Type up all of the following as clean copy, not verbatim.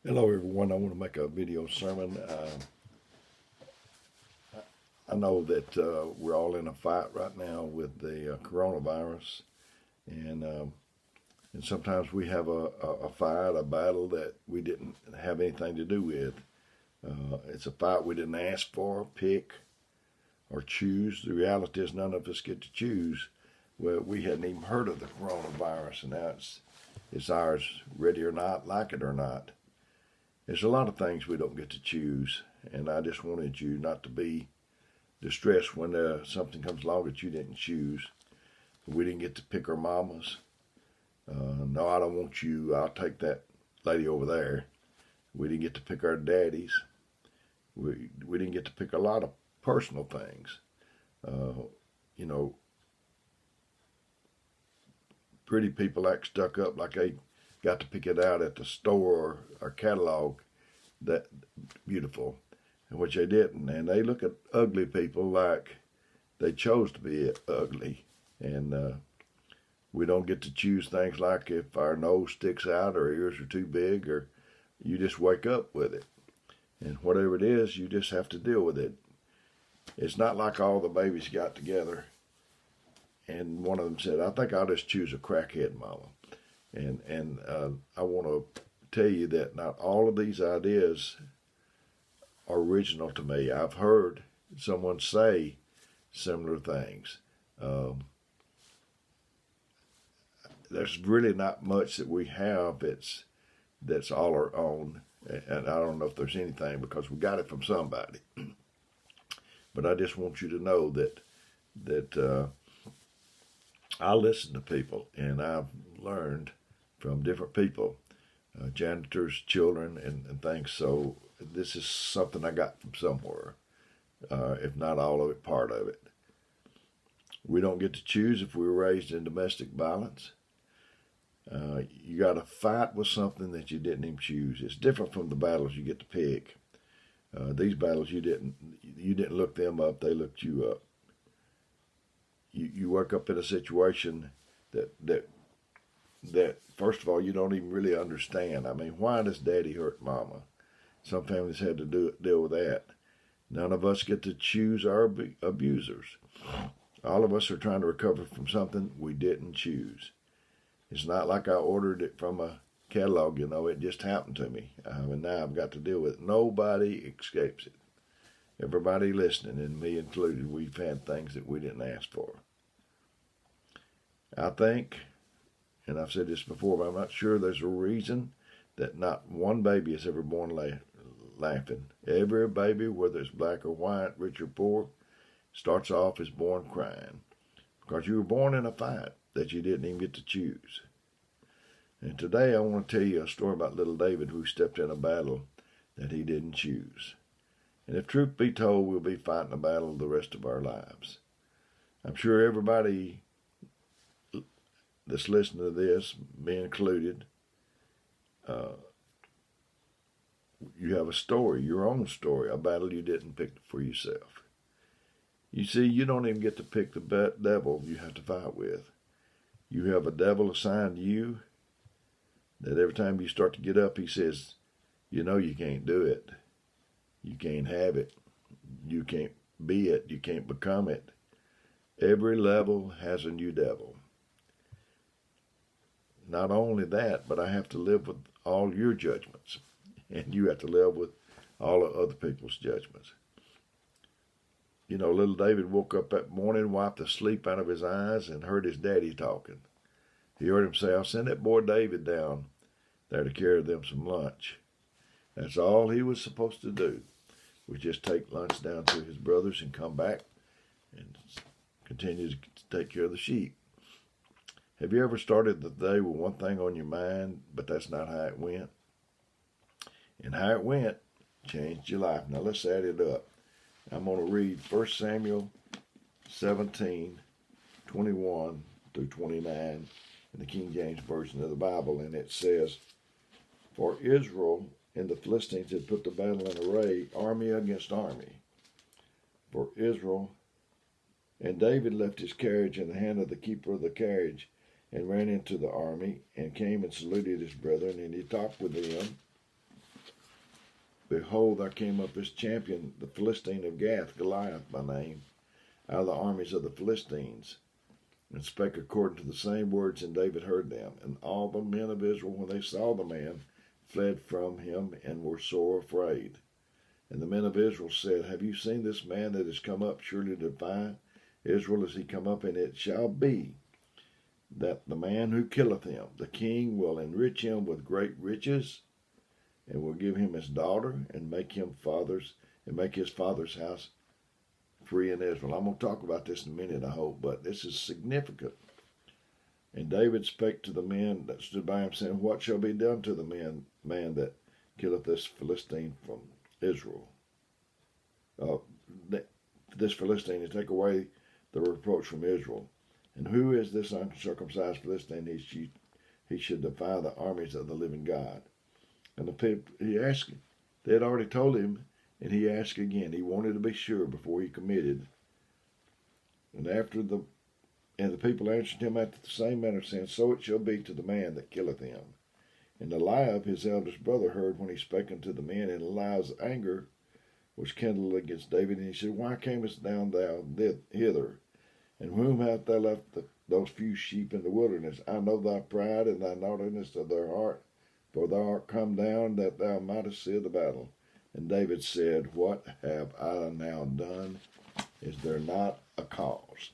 Hello everyone, I want to make a video sermon. I know that we're all in a fight right now with the coronavirus, and sometimes we have a fight, a battle that we didn't have anything to do with. It's a fight we didn't ask for, pick, or choose. The reality is none of us get to choose. Well, we hadn't even heard of the coronavirus, and now it's ours, ready or not, like it or not. There's a lot of things we don't get to choose, and I just wanted you not to be distressed when something comes along that you didn't choose. We didn't get to pick our mamas. No, I don't want you. I'll take that lady over there. We didn't get to pick our daddies. We didn't get to pick a lot of personal things. You know, pretty people act stuck up like they got to pick it out at the store or catalog. That beautiful, and which they didn't. And they look at ugly people like they chose to be ugly. And we don't get to choose things like if our nose sticks out or ears are too big, or you just wake up with it. And whatever it is, you just have to deal with it. It's not like all the babies got together and one of them said, I think I'll just choose a crackhead mama. And I want to tell you that not all of these ideas are original to me. I've heard someone say similar things. There's really not much that we have that's all our own. And I don't know if there's anything because we got it from somebody. But I just want you to know that I listen to people, and I've learned from different people, janitors, children, and things. So this is something I got from somewhere, if not all of it, part of it. We don't get to choose if we were raised in domestic violence. You got to fight with something that you didn't even choose. It's different from the battles you get to pick. These battles you didn't look them up; they looked you up. You work up in a situation that first of all you don't even really understand. I mean, why does daddy hurt mama? Some families had to deal with that. None of us get to choose our abusers. All of us are trying to recover from something we didn't choose. It's not like I ordered it from a catalog, it just happened to me. And now I've got to deal with it. Nobody escapes it. Everybody listening, and me included, we've had things that we didn't ask for. I think, and I've said this before, but I'm not sure there's a reason that not one baby is ever born laughing. Every baby, whether it's black or white, rich or poor, starts off as born crying. Because you were born in a fight that you didn't even get to choose. And today I want to tell you a story about little David who stepped in a battle that he didn't choose. And if truth be told, we'll be fighting a battle the rest of our lives. I'm sure everybody that's listening to this, me included, you have a story, your own story, a battle you didn't pick for yourself. You see, you don't even get to pick the devil you have to fight with. You have a devil assigned to you that every time you start to get up, he says, you can't do it. You can't have it. You can't be it. You can't become it. Every level has a new devil. Not only that, but I have to live with all your judgments. And you have to live with all of other people's judgments. Little David woke up that morning, wiped the sleep out of his eyes, and heard his daddy talking. He heard him say, I'll send that boy David down there to carry them some lunch. That's all he was supposed to do, was just take lunch down to his brothers and come back and continue to take care of the sheep. Have you ever started the day with one thing on your mind, but that's not how it went? And how it went changed your life. Now let's add it up. I'm going to read 1 Samuel 17, 21 through 29 in the King James Version of the Bible. And it says, For Israel and the Philistines had put the battle in array, army against army. For Israel, and David left his carriage in the hand of the keeper of the carriage and ran into the army and came and saluted his brethren, and he talked with them behold, there came up this champion, the Philistine of Gath, Goliath by name, out of the armies of the Philistines, and spake according to the same words, and David heard them. And all the men of Israel, when they saw the man, fled from him, and were sore afraid. And the men of Israel said, Have you seen this man that is come up surely to defy Israel as he come up? And it shall be that the man who killeth him, the king will enrich him with great riches, and will give him his daughter, and make his father's house free in Israel. I'm going to talk about this in a minute, I hope, but this is significant. And David spake to the men that stood by him, saying, What shall be done to the man that killeth this Philistine from Israel? This Philistine, to take away the reproach from Israel. And who is this uncircumcised Philistine he should defy the armies of the living God? And the people, he asked, they had already told him, and he asked again. He wanted to be sure before he committed. And the people answered him after the same manner, saying, So it shall be to the man that killeth him. And Eliab, his eldest brother, heard when he spake unto the men, and Eliab's anger was kindled against David. And he said, Why camest thou hither? And whom hast thou left those few sheep in the wilderness? I know thy pride and thy naughtiness of their heart, for thou art come down that thou mightest see the battle. And David said, What have I now done? Is there not a cause?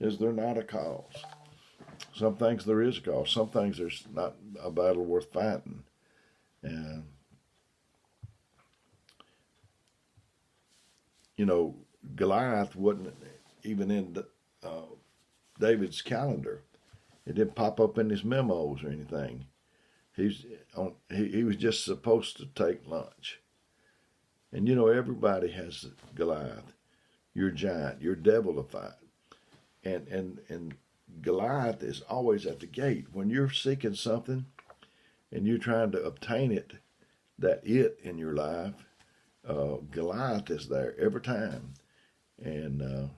Is there not a cause? Some things there is a cause. Some things there's not a battle worth fighting. And, Goliath wasn't even in David's calendar. It didn't pop up in his memos or anything. He was just supposed to take lunch. And everybody has Goliath, your giant, your devil to fight. And Goliath is always at the gate. When you're seeking something and you're trying to obtain it, in your life, Goliath is there every time. And,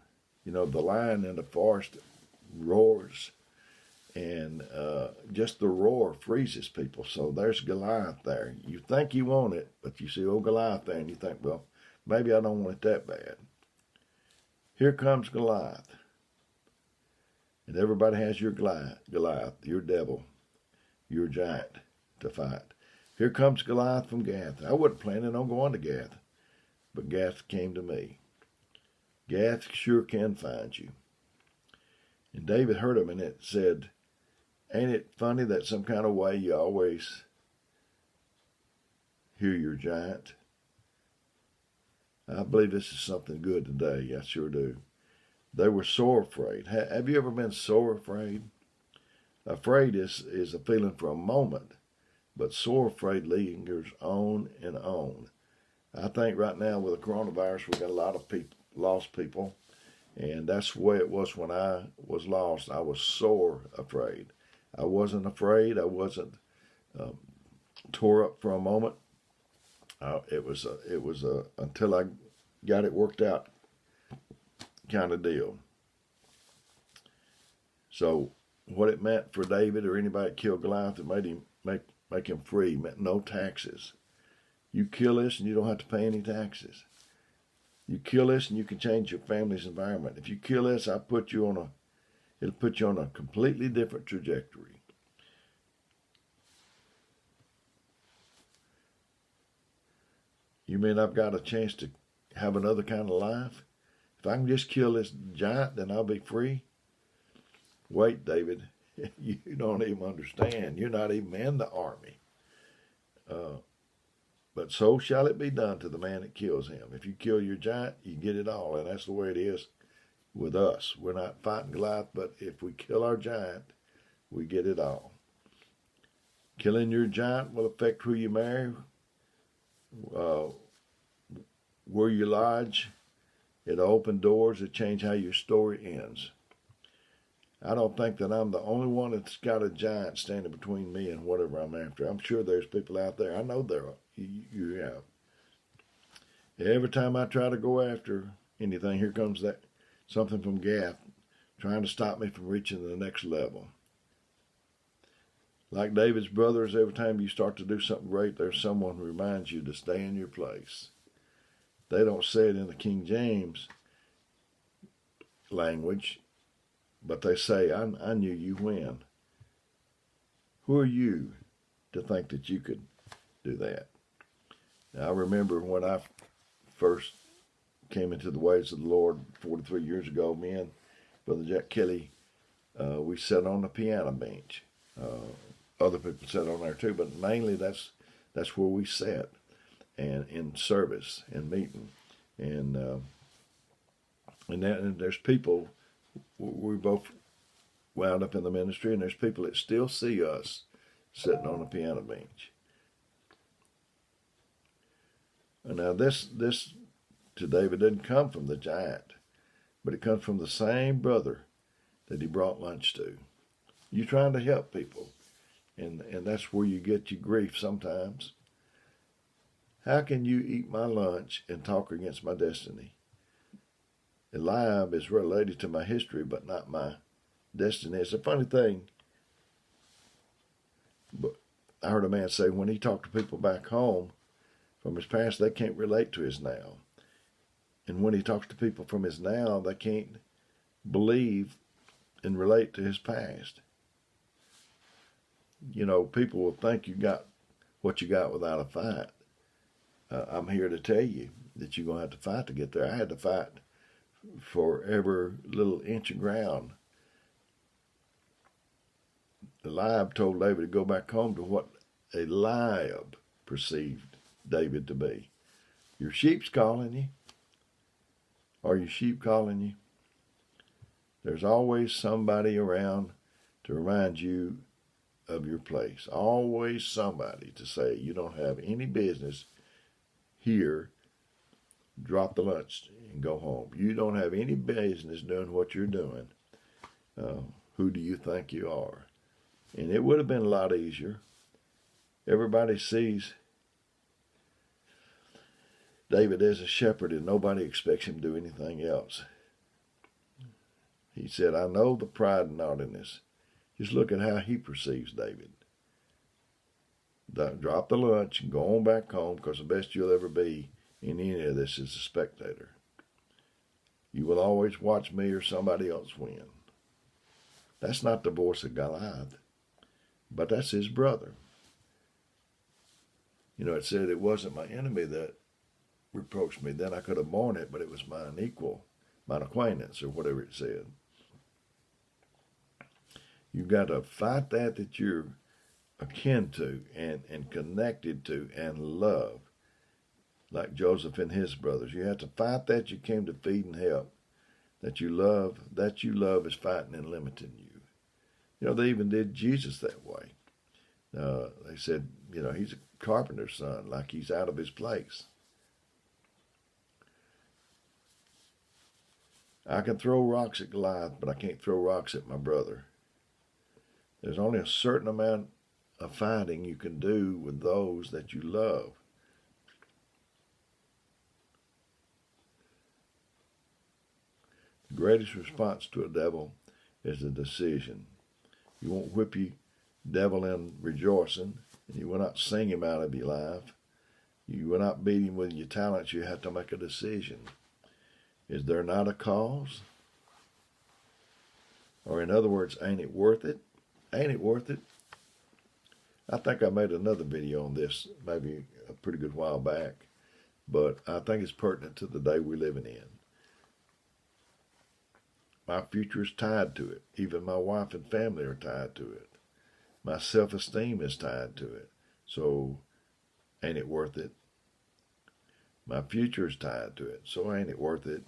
the lion in the forest roars, and just the roar freezes people. So there's Goliath there. You think you want it, but you see old Goliath there, and you think, well, maybe I don't want it that bad. Here comes Goliath. And everybody has your Goliath, your devil, your giant to fight. Here comes Goliath from Gath. I wasn't planning on going to Gath, but Gath came to me. Gath sure can find you. And David heard him, and it said, Ain't it funny that some kind of way you always hear your giant? I believe this is something good today. I sure do. They were sore afraid. Have you ever been sore afraid? Afraid is a feeling for a moment, but sore afraid lingers on and on. I think right now with the coronavirus, we've got a lot of lost people, and that's the way it was when I was lost. I was sore afraid. I wasn't afraid. I wasn't tore up for a moment. It was until I got it worked out kind of deal. So what it meant for David or anybody that killed Goliath, it made him make him free. It meant no taxes. You kill this and you don't have to pay any taxes. You kill this and you can change your family's environment. If you kill this, it'll put you on a completely different trajectory. You mean I've got a chance to have another kind of life? If I can just kill this giant, then I'll be free? Wait, David, you don't even understand. You're not even in the army. But so shall it be done to the man that kills him. If you kill your giant, you get it all. And that's the way it is with us. We're not fighting Goliath, but if we kill our giant, we get it all. Killing your giant will affect who you marry, where you lodge. It'll open doors that change how your story ends. I don't think that I'm the only one that's got a giant standing between me and whatever I'm after. I'm sure there's people out there. I know there are. You have. Every time I try to go after anything, here comes that something from Gath trying to stop me from reaching the next level. Like David's brothers, every time you start to do something great, there's someone who reminds you to stay in your place. They don't say it in the King James language, but they say, I knew you when. Who are you to think that you could do that? Now, I remember when I first came into the ways of the Lord 43 years ago, me and Brother Jack Kelly, we sat on the piano bench. Other people sat on there too, but mainly that's where we sat, and in service and meeting, and there's people. We both wound up in the ministry, and there's people that still see us sitting on the piano bench. And now this to David didn't come from the giant, but it comes from the same brother that he brought lunch to. You're trying to help people, and that's where you get your grief sometimes. How can you eat my lunch and talk against my destiny? Eliab is related to my history, but not my destiny. It's a funny thing, but I heard a man say when he talked to people back home from his past, they can't relate to his now. And when he talks to people from his now, they can't believe and relate to his past. You know, people will think you got what you got without a fight. I'm here to tell you that you're going to have to fight to get there. I had to fight for every little inch of ground. Eliab told David to go back home to what Eliab perceived David to be. Your sheep's calling you. Are your sheep calling you? There's always somebody around to remind you of your place. Always somebody to say, you don't have any business here. Drop the lunch and go home. You don't have any business doing what you're doing. Who do you think you are? And it would have been a lot easier. Everybody sees David as a shepherd, and nobody expects him to do anything else. He said, I know the pride and naughtiness. Just look at how he perceives David. Drop the lunch and go on back home, because the best you'll ever be in any of this is a spectator. You will always watch me or somebody else win. That's not the voice of Goliath, but that's his brother. You know, it said it wasn't my enemy that reproached me. Then I could have borne it, but it was mine equal, mine acquaintance, or whatever it said. You've got to fight that you're akin to and connected to and love. Like Joseph and his brothers. You have to fight that you came to feed and help. That you love is fighting and limiting you. You know, they even did Jesus that way. They said, you know, he's a carpenter's son, like he's out of his place. I can throw rocks at Goliath, but I can't throw rocks at my brother. There's only a certain amount of fighting you can do with those that you love. The greatest response to a devil is a decision. You won't whip your devil in rejoicing, and you will not sing him out of your life. You will not beat him with your talents. You have to make a decision. Is there not a cause? Or in other words, ain't it worth it? Ain't it worth it? I think I made another video on this maybe a pretty good while back, but I think it's pertinent to the day we're living in. My future is tied to it. Even my wife and family are tied to it. My self-esteem is tied to it. So, ain't it worth it? My future is tied to it. So, ain't it worth it?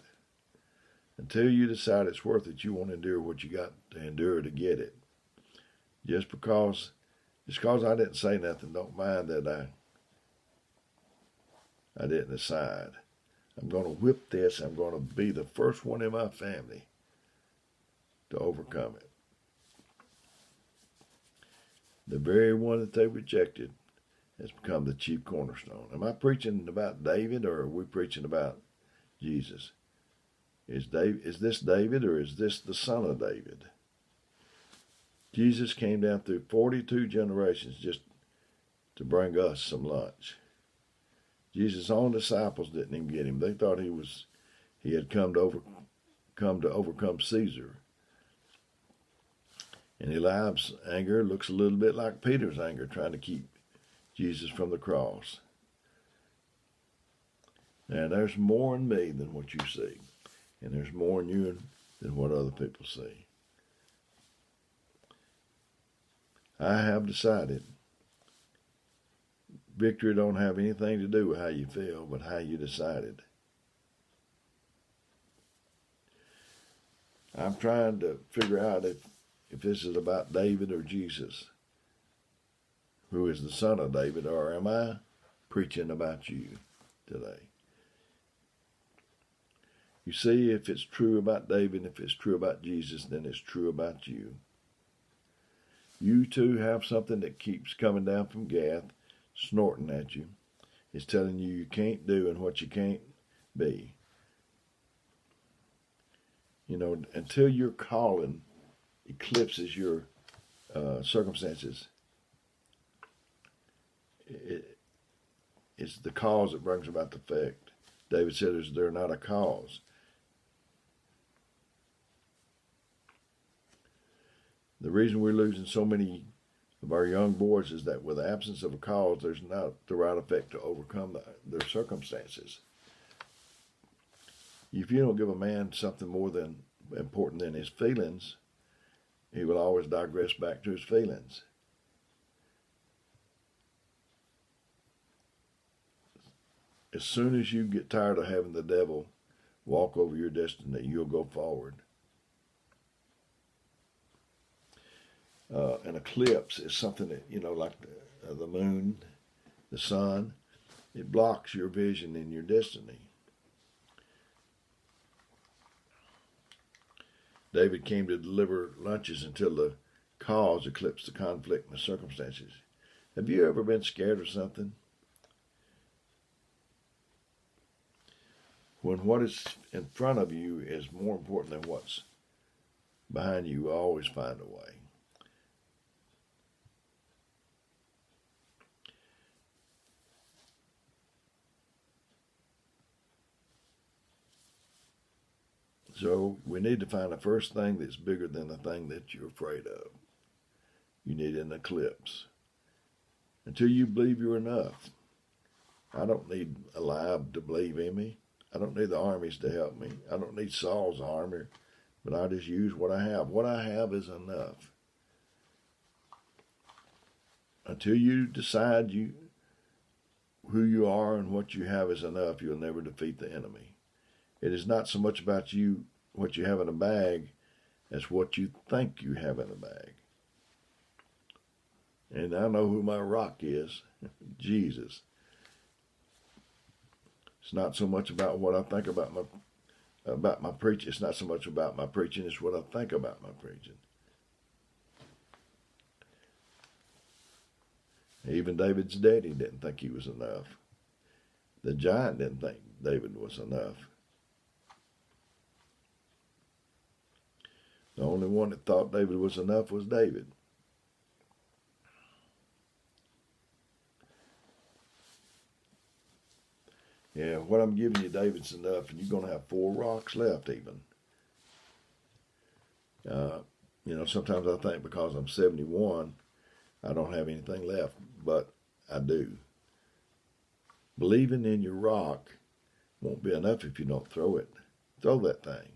Until you decide it's worth it, you won't endure what you got to endure to get it. Just because I didn't say nothing, don't mind that I didn't decide. I'm going to whip this. I'm going to be the first one in my family to overcome it. The very one that they rejected has become the chief cornerstone. Am I preaching about David, or are we preaching about Jesus? Is this David, or is this the son of David? Jesus came down through 42 generations just to bring us some lunch. Jesus' own disciples didn't even get him. They thought he had come to overcome Caesar. And Eliab's anger looks a little bit like Peter's anger, trying to keep Jesus from the cross. Now, there's more in me than what you see. And there's more in you than what other people see. I have decided victory don't have anything to do with how you feel, but how you decided. I'm trying to figure out if this is about David or Jesus, who is the son of David, or am I preaching about you today? You see, if it's true about David, if it's true about Jesus, then it's true about you. You too have something that keeps coming down from Gath, snorting at you. It's telling you can't do and what you can't be. You know, until your calling eclipses your circumstances, it's the cause that brings about the effect. David said, they're not a cause. The reason we're losing so many of our young boys is that with the absence of a cause, there's not the right effect to overcome their circumstances. If you don't give a man something more than important than his feelings, he will always digress back to his feelings. As soon as you get tired of having the devil walk over your destiny, you'll go forward. An eclipse is something that, you know, like the moon, the sun, it blocks your vision and your destiny. David came to deliver lunches until the cause eclipsed the conflict and the circumstances. Have you ever been scared of something? When what is in front of you is more important than what's behind you, you always find a way. So we need to find the first thing that's bigger than the thing that you're afraid of. You need an eclipse. Until you believe you're enough. I don't need Eliab to believe in me. I don't need the armies to help me. I don't need Saul's army, but I just use what I have. What I have is enough. Until you decide who you are and what you have is enough, you'll never defeat the enemy. It is not so much about you, what you have in a bag, as what you think you have in a bag. And I know who my rock is, Jesus. It's not so much about what I think about my preaching. It's not so much about my preaching, it's what I think about my preaching. Even David's daddy didn't think he was enough. The giant didn't think David was enough. The only one that thought David was enough was David. Yeah, what I'm giving you, David's enough, and you're going to have 4 rocks left even. You know, sometimes I think because I'm 71, I don't have anything left, but I do. Believing in your rock won't be enough if you don't throw it. Throw that thing.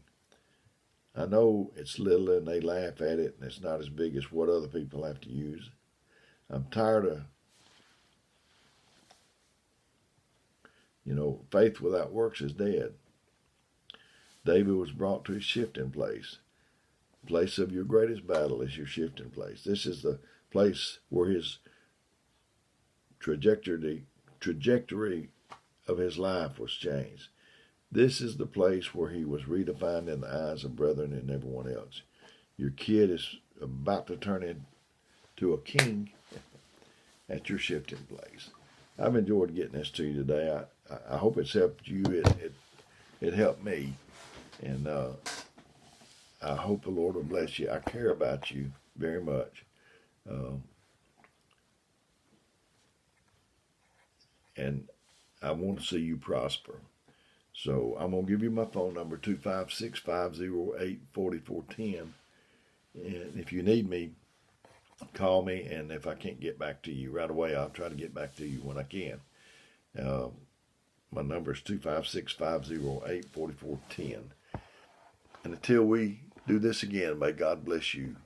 I know it's little and they laugh at it and it's not as big as what other people have to use. I'm tired of, faith without works is dead. David was brought to his shifting place. The place of your greatest battle is your shifting place. This is the place where his trajectory of his life was changed. This is the place where he was redefined in the eyes of brethren and everyone else. Your kid is about to turn into a king at your shifting place. I've enjoyed getting this to you today. I hope it's helped you. It helped me. And I hope the Lord will bless you. I care about you. very much. And I want to see you prosper. So I'm going to give you my phone number, 256-508-4410. And if you need me, call me. And if I can't get back to you right away, I'll try to get back to you when I can. My number is 256-508-4410. And until we do this again, may God bless you.